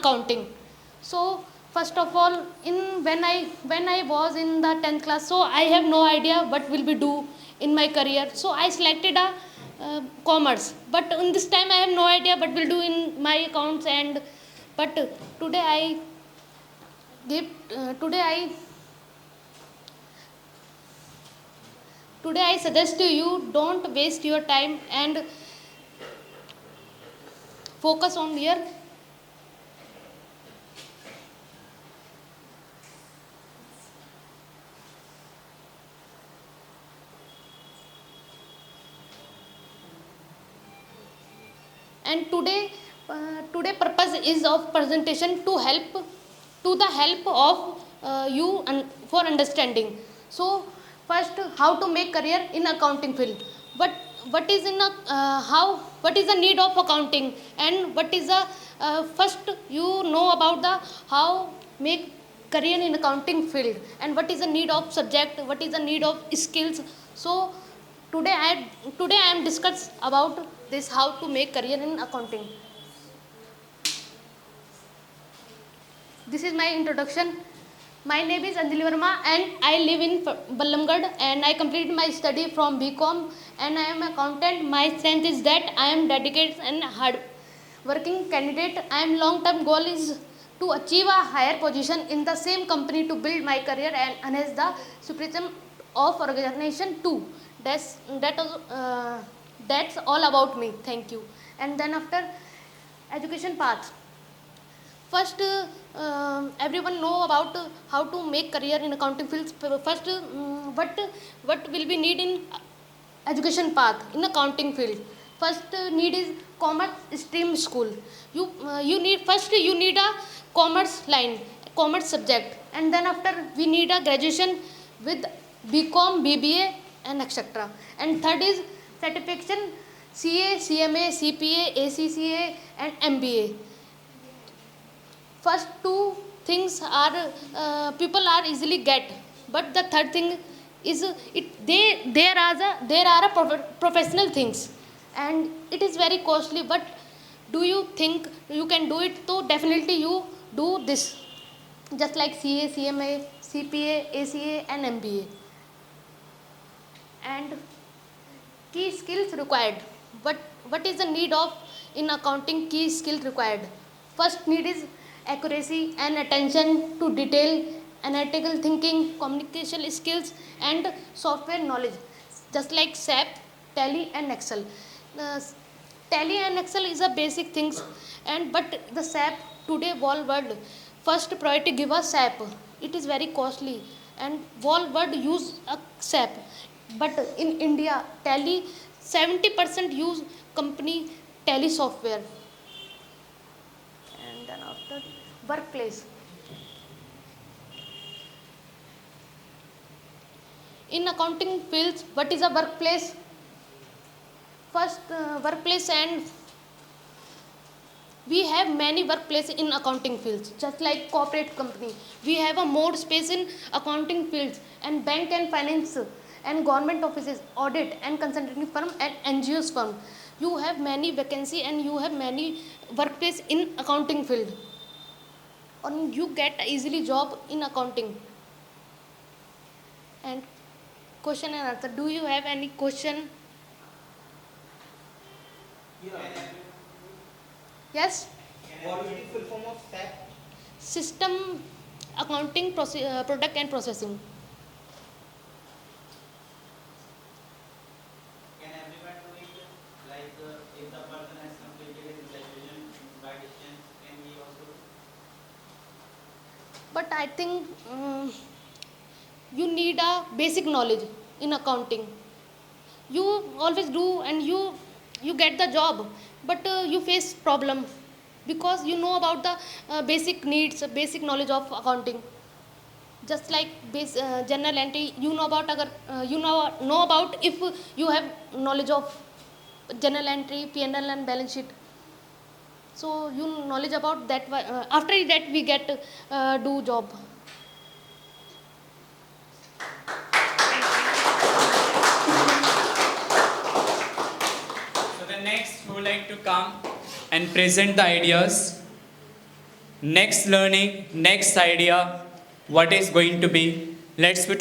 accounting. So first of all, when I was in the 10th class, so I have no idea what will be do in my career. So I selected a commerce, but in this time I have no idea what will do in my accounts. And but today I give today I today I suggest to you, don't waste your time and focus on your and today purpose is of presentation to the help of you and for understanding. So first, how to make career in accounting field. What is in a how what is the need of accounting, and what is the first you know about the how make career in accounting field, and what is the need of subject, what is the need of skills. So today I am discuss about this, how to make career in accounting. This is my introduction. My name is Anjali Verma and I live in Ballamgarh, and I completed my study from BCom, and I am accountant. My strength is that I am dedicated and hard working candidate. I am long term goal is to achieve a higher position in the same company, to build my career and enhance the supervision of organization too. That's all about me. Thank you. And then after, education path. First, everyone know about how to make career in accounting fields. First, what will be need in education path in accounting field. First need is commerce stream school. You need, first you need a commerce line, commerce subject, and then after we need a graduation with BCom, BBA, and etc. And third is certification, CA, CMA, CPA, ACCA, and MBA. First two things are people are easily get, but the third thing is there are professional things, and it is very costly. But do you think you can do it? So definitely you do this, just like CA, CMA, CPA, ACA, and MBA. And key skills required. What is the need of in accounting? Key skill required. First need is accuracy and attention to detail, analytical thinking, communication skills, and software knowledge, just like SAP, Tally, and Excel. uh, Tally and Excel is a basic things, and but the SAP today whole world first priority give us SAP. It is very costly, and whole world use a SAP. But in India, Tally 70% use company Tally software. And then after, workplace. In accounting fields, what is a workplace? First, workplace, and we have many workplaces in accounting fields, just like corporate company. We have a more space in accounting fields, and bank and finance, and government offices, audit and consulting firm, and NGOs firm. You have many vacancy, and you have many workplace in accounting field, and you get easily job in accounting. And question and answer. Do you have any question? Yes. What is the full form of SAP? System accounting product and processing. Can everyone do it? Like if the person has completed his graduation by distance, can he also do? But I think you need a basic knowledge in accounting. You always do, and you get the job, but you face problem, because you know about the basic needs, basic knowledge of accounting. Just like general entry, you know about you know about, if you have knowledge of general entry, P&L, and balance sheet. So you knowledge about that. After that we get do job. So the next who would like to come and present the ideas. next learning, next idea, what is going to be. Let's put